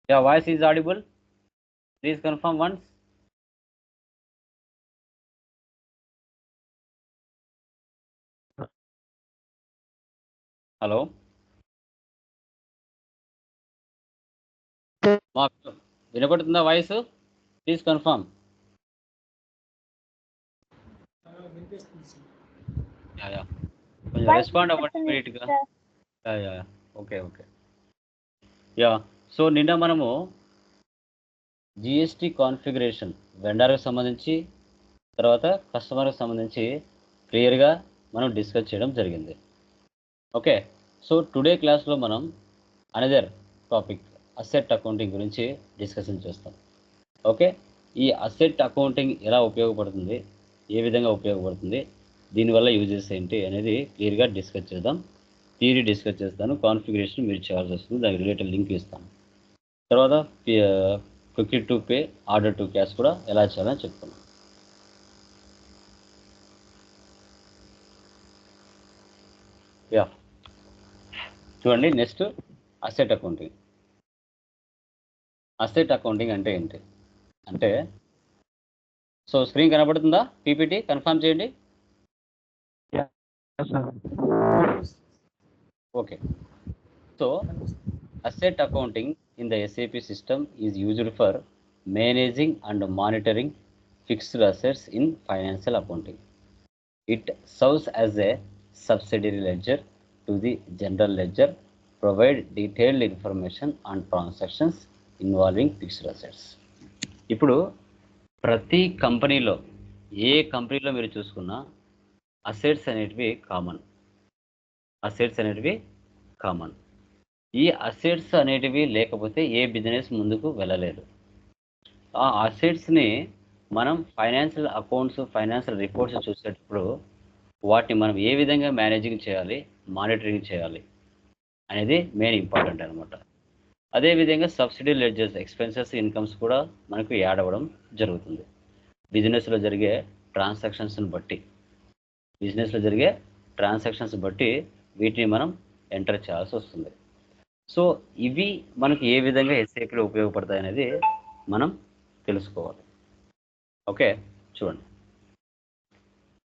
Yeah, voice is audible. Please confirm once. Hello. మాకు వినపడుతుందా voice? Please confirm. Yeah కొంచెం respond అవ్వండి ఇమీడియట్గా. Yeah okay okay. Yeah so నిన్న మనము జిఎస్టీ కాన్ఫిగరేషన్ వెండర్కి సంబంధించి తర్వాత కస్టమర్కి సంబంధించి క్లియర్గా మనం డిస్కస్ చేయడం జరిగింది. ఓకే, సో టుడే క్లాస్లో మనం అనదర్ టాపిక్ అసెట్ అకౌంటింగ్ గురించి డిస్కషన్ చేస్తాం. ఓకే, ఈ అసెట్ అకౌంటింగ్ ఎలా ఉపయోగపడుతుంది, ఏ విధంగా ఉపయోగపడుతుంది, దీనివల్ల యూజెస్ ఏంటి అనేది క్లియర్గా డిస్కస్ చేద్దాం. థియరీ డిస్కస్ చేస్తాను, కాన్ఫిగరేషన్ మీరు చేయాల్సి వస్తుంది, దానికి రిలేటెడ్ లింక్ ఇస్తాను. తర్వాత quick to pay, order to cash కూడా ఎలా చేయాలని చెప్తాను. యా చూడండి, next asset accounting. Asset accounting అంటే ఏంటి అంటే, సో స్క్రీన్ కనబడుతుందా? పీపీటీ కన్ఫర్మ్ చేయండి. Okay, so asset accounting in the SAP system is used for managing and monitoring fixed assets in financial accounting. It serves as a subsidiary ledger to the general ledger, provide detailed information on transactions involving fixed assets. ఇప్పుడు ప్రతి కంపెనీలో, ఏ కంపెనీలో మీరు చూసుకున్నా assets అనేటివి common. ఈ assets అనేటివి లేకపోతే ఏ బిజినెస్ ముందుకు వెళ్ళలేదు. ఆ అసెట్స్ని మనం ఫైనాన్షియల్ అకౌంట్స్, ఫైనాన్షియల్ రిపోర్ట్స్ చూసేటప్పుడు వాటిని మనం ఏ విధంగా మేనేజింగ్ చేయాలి, మానిటరింగ్ చేయాలి అనేది మెయిన్ ఇంపార్టెంట్ అనమాట. అదేవిధంగా సబ్సిడీ లెడ్జర్స్, ఎక్స్పెన్సెస్, ఇన్కమ్స్ కూడా మనకు యాడ్ అవ్వడం జరుగుతుంది. బిజినెస్లో జరిగే ట్రాన్సాక్షన్స్ని బట్టి వీటిని మనం ఎంటర్ చేయాల్సి వస్తుంది. సో ఇవి మనకు ఏ విధంగా SAPలో ఉపయోగపడతాయి అనేది మనం తెలుసుకోవాలి. ఓకే, చూడండి.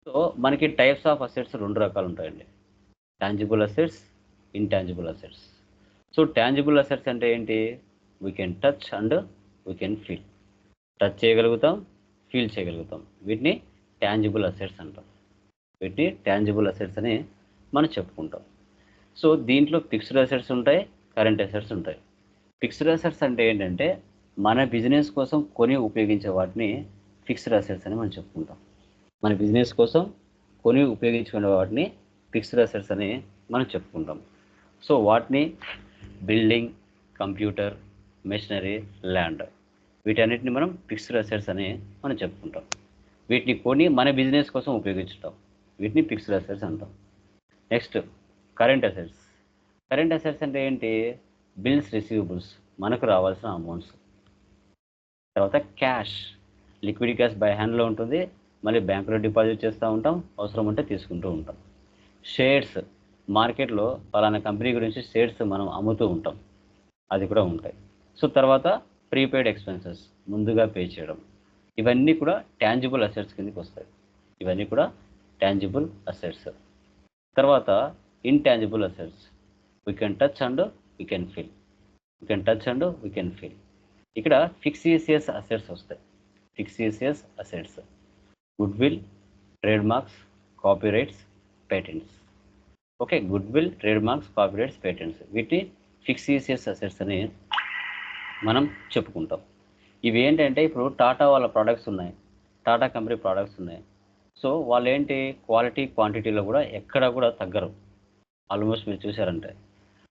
సో మనకి టైప్స్ ఆఫ్ అసెట్స్ 2 రకాలు ఉంటాయండి, tangible assets, intangible assets. So tangible assets అంటే ఏంటి? We can touch and we can feel. Touch చేయగలుగుతాం, ఫీల్ చేయగలుగుతాం, వీటిని టాంజిబుల్ అసెట్స్ అంటాం. వీటిని టాంజిబుల్ అసెట్స్ అని మనం చెప్పుకుంటాం. సో దీంట్లో ఫిక్స్డ్ అసెట్స్ ఉంటాయి, కరెంట్ అసెట్స్ ఉంటాయి. ఫిక్స్డ్ అసెట్స్ అంటే ఏంటంటే మన బిజినెస్ కోసం కొని ఉపయోగించే వాటిని ఫిక్స్డ్ అసెట్స్ అని మనం చెప్పుకుంటాం. మన బిజినెస్ కోసం కొని ఉపయోగించుకునే వాటిని ఫిక్స్డ్ అసెట్స్ అని మనం చెప్పుకుంటాం. సో వాటిని బిల్డింగ్, కంప్యూటర్, మెషినరీ, ల్యాండ్, వీటన్నిటిని మనం ఫిక్స్డ్ అసెట్స్ అని మనం చెప్పుకుంటాం. వీటిని కొని మన బిజినెస్ కోసం ఉపయోగించుతాం, వీటిని ఫిక్స్డ్ అసెట్స్ అంటాం. Next current assets. Current assets అంటే ఏంటి? బిల్స్, రిసీవబుల్స్, మనకు రావాల్సిన అమౌంట్స్. తర్వాత క్యాష్, లిక్విడ్ క్యాష్ బై హ్యాండ్లో ఉంటుంది, మళ్ళీ బ్యాంకులో డిపాజిట్ చేస్తూ ఉంటాం, అవసరం ఉంటే తీసుకుంటూ ఉంటాం. షేర్స్, మార్కెట్లో పలానా కంపెనీ గురించి షేర్స్ మనం అమ్ముతూ ఉంటాం, అది కూడా ఉంటాయి. సో తర్వాత ప్రీపెయిడ్ ఎక్స్పెన్సెస్, ముందుగా పే చేయడం, ఇవన్నీ కూడా టాంజిబుల్ అసెట్స్ కిందకి వస్తాయి. ఇవన్నీ కూడా టాంజిబుల్ అసెట్స్. తర్వాత intangible assets, we can touch and we can feel. ఇక్కడ ఫిక్సియస్ అసెట్స్ వస్తాయి. Fictitious assets goodwill, trademarks, copyrights, patents. Okay, goodwill, trademarks, copyrights, patents, వీటిని ఫిక్సియస్ అసెట్స్ అని మనం చెప్పుకుంటాం. ఇవి ఏంటంటే ఇప్పుడు టాటా వాళ్ళ ప్రోడక్ట్స్ ఉన్నాయి, టాటా కంపెనీ ప్రోడక్ట్స్ ఉన్నాయి. సో వాళ్ళు ఏంటి, క్వాలిటీ, క్వాంటిటీలో కూడా ఎక్కడ కూడా తగ్గరు ఆల్మోస్ట్, మీరు చూసారంటే.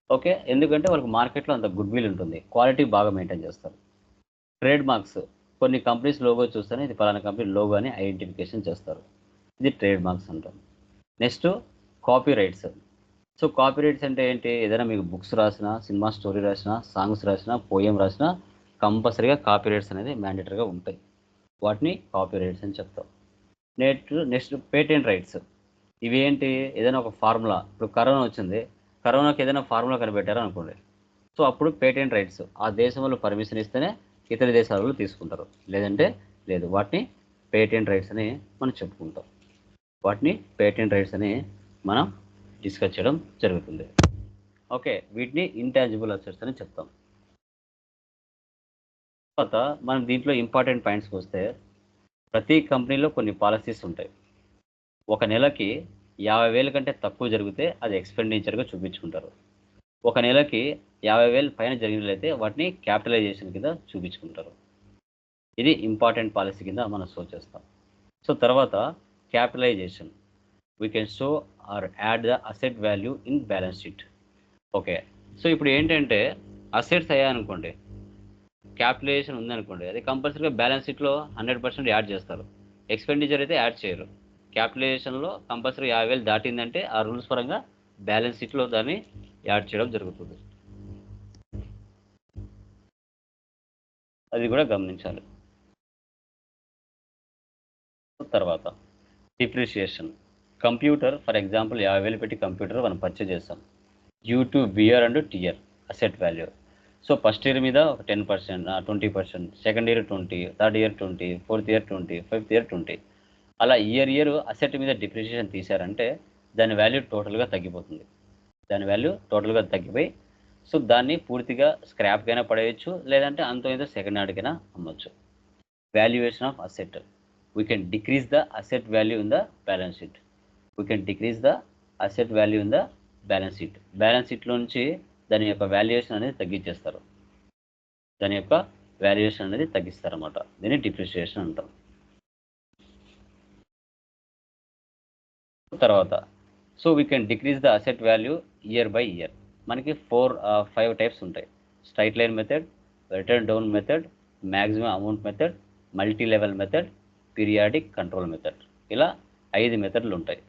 ఓకే, ఎందుకంటే వాళ్ళకి మార్కెట్లో అంత గుడ్ విల్ ఉంటుంది, క్వాలిటీ బాగా మెయింటైన్ చేస్తారు. ట్రేడ్ మార్క్స్, కొన్ని కంపెనీస్ లోగో చూస్తేనే ఇది పలానా కంపెనీ లోగో అని ఐడెంటిఫికేషన్ చేస్తారు, ఇది ట్రేడ్ మార్క్స్ అంటాం. Next copy rights. So copy rights అంటే ఏంటి? ఏదైనా మీకు బుక్స్ రాసినా, సినిమా స్టోరీ రాసినా, సాంగ్స్ రాసినా, పోయం రాసినా కంపల్సరీగా కాపీ రైట్స్ అనేది మ్యాండేటరీగా ఉంటాయి, వాటిని కాపీ రైట్స్ అని చెప్తాం. Next patent rights. ఇవి ఏంటి? ఏదైనా ఒక ఫార్ములా, ఇప్పుడు కరోనా వచ్చింది, కరోనాకి ఏదైనా ఫార్ములా కనిపెట్టారు అనుకోండి, సో అప్పుడు పేటెంట్ రైట్స్ ఆ దేశంలో పర్మిషన్ ఇస్తేనే ఇతర దేశాల వాళ్ళు తీసుకుంటారు, లేదంటే లేదు. వాటిని పేటెంట్ రైట్స్ అని మనం చెప్పుకుంటాం. వాటిని పేటెంట్ రైట్స్ అని మనం డిస్కస్ చేయడం జరుగుతుంది. ఓకే, వీటిని ఇంటాంజిబుల్ అసెట్స్ అని చెప్తాం. తర్వాత మనం దీంట్లో ఇంపార్టెంట్ పాయింట్స్కి వస్తే, ప్రతి కంపెనీలో కొన్ని పాలసీస్ ఉంటాయి. ఒక నెలకి 50,000 కంటే తక్కువ జరిగితే అది ఎక్స్పెండిచర్గా చూపించుకుంటారు. ఒక నెలకి 50,000 పైన జరిగినట్లయితే వాటిని క్యాపిటలైజేషన్ కింద చూపించుకుంటారు. ఇది ఇంపార్టెంట్ పాలసీ కింద మనం షో చేస్తాం. సో తర్వాత capitalization, we can show or add the asset value in balance sheet. Okay, so ఇప్పుడు ఏంటంటే అసెట్స్ అయ్యాయనుకోండి, క్యాపిటలైజేషన్ ఉందనుకోండి, అది కంపల్సరీగా బ్యాలెన్స్ షీట్లో 100% యాడ్ చేస్తారు. ఎక్స్పెండిచర్ అయితే యాడ్ చేయరు. క్యాపిటలైజేషన్లో కంపల్సరీ 50,000 దాటిందంటే ఆ రూల్స్ పరంగా బ్యాలెన్స్ షీట్లో దాన్ని యాడ్ చేయడం జరుగుతుంది. అది కూడా గమనించాలి. తర్వాత డిప్రిషియేషన్, కంప్యూటర్ ఫర్ ఎగ్జాంపుల్ 50,000 పెట్టి కంప్యూటర్ మనం పర్చేజ్ చేస్తాం. Due to wear and tear asset value. So first year మీద ఒక 10%, 20%, second year 20, third year 20, fourth year 20, fifth year 20. అలా ఇయర్ అసెట్ మీద డిప్రిషియేషన్ తీశారంటే దాని వాల్యూ టోటల్గా తగ్గిపోతుంది. దాని వాల్యూ టోటల్గా తగ్గిపోయి, సో దాన్ని పూర్తిగా స్క్రాప్కైనా పడేయచ్చు, లేదంటే అంత ఏదో సెకండ్ హ్యాండ్కైనా అమ్మొచ్చు. Valuation of asset, we can decrease the asset value in the balance sheet. We can decrease the asset value in the balance sheet. Balance షీట్లో నుంచి దాని యొక్క వాల్యుయేషన్ అనేది తగ్గించేస్తారు. దాని యొక్క వాల్యుయేషన్ అనేది తగ్గిస్తారన్నమాట. దీన్ని డిప్రిషియేషన్ అంటాం. తర్వాత so we can decrease the asset value year by year. మనకి 5 టైప్స్ ఉంటాయి. Straight line method, return down method, maximum amount method, multi level method, periodic control method. ఇలా 5 మెథడ్లు ఉంటాయి.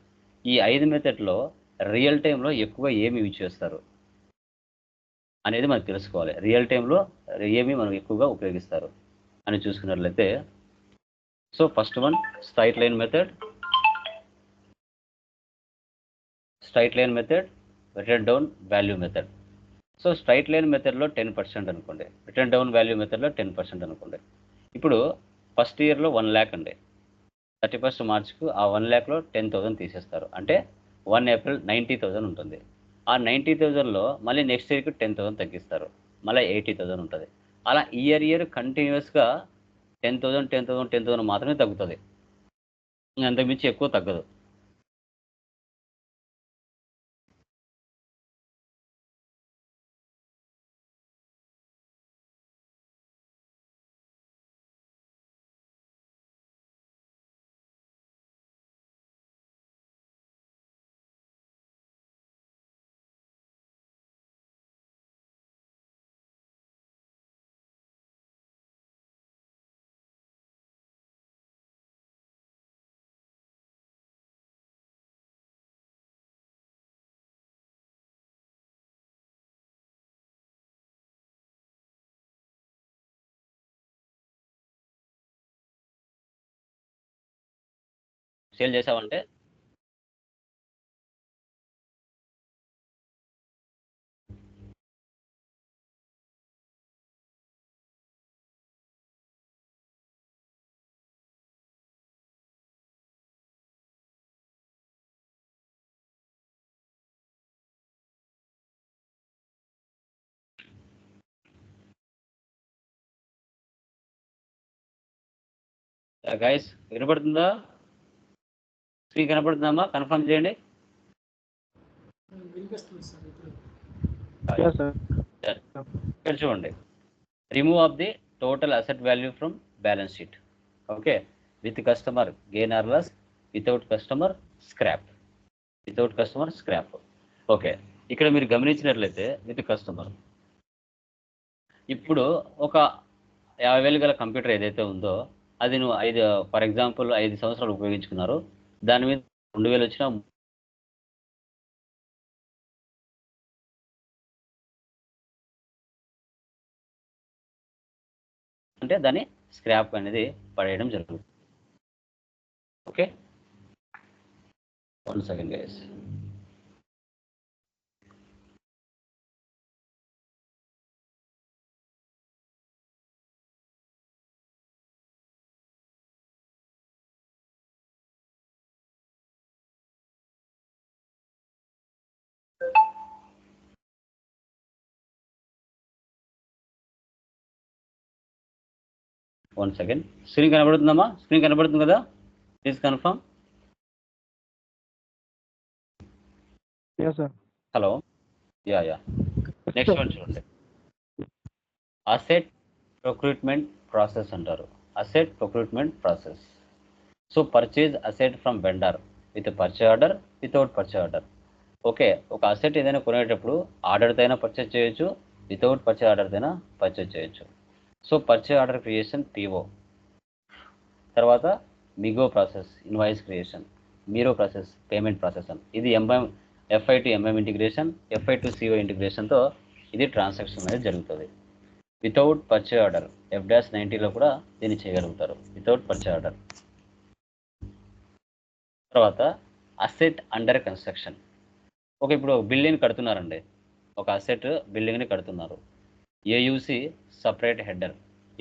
ఈ 5 మెథడ్లో రియల్ టైంలో ఎక్కువ ఏమి యూజ్ చేస్తారు అనేది మనకు తెలుసుకోవాలి. రియల్ టైంలో ఏమి మనం ఎక్కువగా ఉపయోగిస్తారు అని చూసుకున్నట్లయితే, so first one straight line method, return down value method. So straight line మెథడ్లో 10% అనుకోండి, రిటర్న్ డౌన్ వాల్యూ మెథడ్లో 10% అనుకోండి. ఇప్పుడు ఫస్ట్ ఇయర్లో 1 lakh అండి, 31st మార్చ్కు ఆ 1 lakhలో 10,000 తీసేస్తారు. అంటే 1 April 90,000 ఉంటుంది. ఆ 90,000లో మళ్ళీ నెక్స్ట్ ఇయర్కి 10,000 తగ్గిస్తారు, మళ్ళీ 80,000 ఉంటుంది. అలా ఇయర్ కంటిన్యూస్గా 10,000 మాత్రమే తగ్గుతుంది, అంతకుమించి ఎక్కువ తగ్గదు. సేల్ చేసామంటే గైస్ వినపడుతుందా? స్క్రీన్ కనపడుతుందమ్మా? కన్ఫర్మ్ చేయండి. ఇక్కడ చూడండి, remove of the total asset value from balance sheet. Okay, with customer gain or loss, without customer scrap. Okay, ఇక్కడ మీరు గమనించినట్లయితే విత్ కస్టమర్, ఇప్పుడు ఒక 50,000 గల కంప్యూటర్ ఏదైతే ఉందో అది నువ్వు ఫర్ ఎగ్జాంపుల్ 5 సంవత్సరాలు ఉపయోగించుకున్నారు, దాని మీద 2,000 వచ్చినా అంటే దాన్ని స్క్రాప్ అనేది పడేయడం జరుగుతుంది. Okay, 1 second guys. 1 second. Screen కనబడుతుందమ్మా? స్క్రీన్ కనబడుతుంది కదా? Please confirm. Hello. Yeah. Next one చూడండి. అసెట్ ప్రొక్రూట్మెంట్ ప్రాసెస్ అంటారు. Asset procurement process. So purchase asset from vendor with purchase order, without purchase order. Okay, ఒక asset ఏదైనా కొనేటప్పుడు ఆర్డర్తో అయినా పర్చేజ్ చేయొచ్చు, వితౌట్ పర్చేజ్ ఆర్డర్తో అయినా పర్చేజ్ చేయొచ్చు. So purchase order creation PO. తర్వాత MIGO process, invoice creation. MIRO process, payment process అని. ఇది FI to MM integration, FI to CO ఇంటిగ్రేషన్తో ఇది ట్రాన్సాక్షన్ అనేది జరుగుతుంది. వితౌట్ పర్చేజ్ ఆర్డర్ F-90లో కూడా దీన్ని చేయగలుగుతారు, వితౌట్ పర్చేజ్ ఆర్డర్. తర్వాత అసెట్ అండర్ కన్స్ట్రక్షన్. ఓకే, ఇప్పుడు ఒక బిల్డింగ్ కడుతున్నారండి. ఒక అసెట్ బిల్డింగ్ని కడుతున్నారు. ఏయూసి సపరేట్ హెడర్,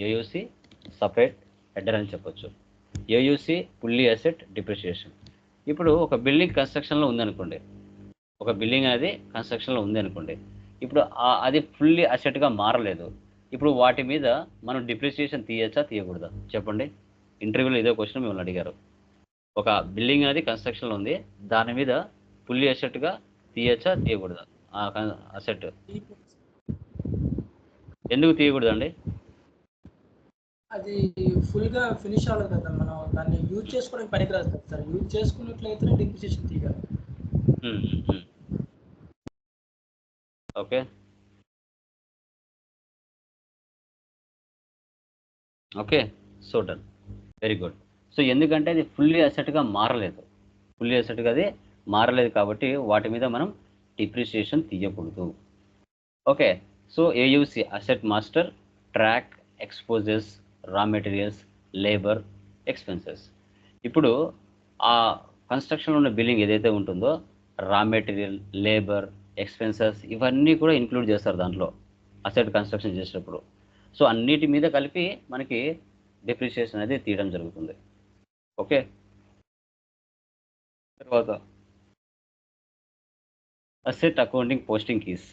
ఏయూసి సపరేట్ హెడర్ అని చెప్పొచ్చు. ఏయూసి ఫుల్లీ అసెట్ డిప్రిషియేషన్. ఇప్పుడు ఒక బిల్డింగ్ కన్స్ట్రక్షన్లో ఉందనుకోండి, ఒక బిల్డింగ్ అనేది కన్స్ట్రక్షన్లో ఉంది అనుకోండి. ఇప్పుడు అది ఫుల్లీ అసెట్గా మారలేదు. ఇప్పుడు వాటి మీద మనం డిప్రిషియేషన్ తీయచ్చా తీయకూడదా చెప్పండి? ఇంటర్వ్యూలో ఇదే క్వశ్చన్ మిమ్మల్ని అడిగారు. ఒక బిల్డింగ్ అనేది కన్స్ట్రక్షన్లో ఉంది, దాని మీద ఫుల్లీ అసెట్గా తీయచ్చా తీయకూడదా? అసెట్ ఎందుకు తీయకూడదండి? అది ఫుల్గా ఫినిష్ అవ్వలేదు కదా, మనం దాన్ని యూజ్ చేసుకోవడానికి పనికిరాదు కదా సార్. యూజ్ చేసుకున్నట్లయితే డిప్రిసియేషన్ తీయాలి. Okay okay, so done, very good. So ఎందుకంటే అది ఫుల్లీ అసెట్గా మారలేదు, ఫుల్లీ అసెట్గా అది మారలేదు కాబట్టి వాటి మీద మనం డిప్రిసియేషన్ తీయకూడదు. Okay, so AUC asset master track exposes raw materials labour expenses. ఇప్పుడు ఆ కన్స్ట్రక్షన్లో ఉన్న బిల్డింగ్ ఏదైతే ఉంటుందో రా మెటీరియల్, లేబర్, ఎక్స్పెన్సెస్ ఇవన్నీ కూడా ఇంక్లూడ్ చేస్తారు దాంట్లో అసెట్ కన్స్ట్రక్షన్ చేసేటప్పుడు. సో అన్నిటి మీద కలిపి మనకి డిప్రిసియేషన్ అనేది తీయడం జరుగుతుంది. ఓకే, తర్వాత asset accounting posting keys.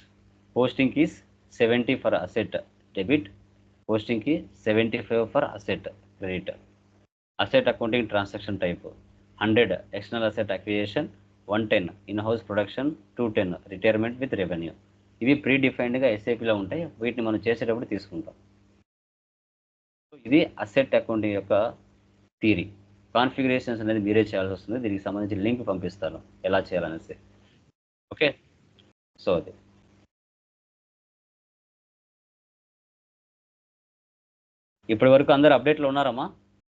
Posting keys 70 for asset debit, posting key 75 for asset credit. Asset accounting transaction type 100 external asset acquisition, 110 in house production, 210 retirement with revenue. ఇవి ప్రీ డిఫైన్డ్గా ఎస్ఏపీలో ఉంటాయి, వీటిని మనం చేసేటప్పుడు తీసుకుంటాం. ఇది అసెట్ అకౌంటింగ్ యొక్క థియరీ. కాన్ఫిగరేషన్స్ అనేది మీరే చేయాల్సి వస్తుంది, దీనికి సంబంధించి లింక్ పంపిస్తాను ఎలా చేయాలనేసి. ఓకే, సో అది ఇప్పటి వరకు అందరు అప్డేట్లో ఉన్నారమ్మా?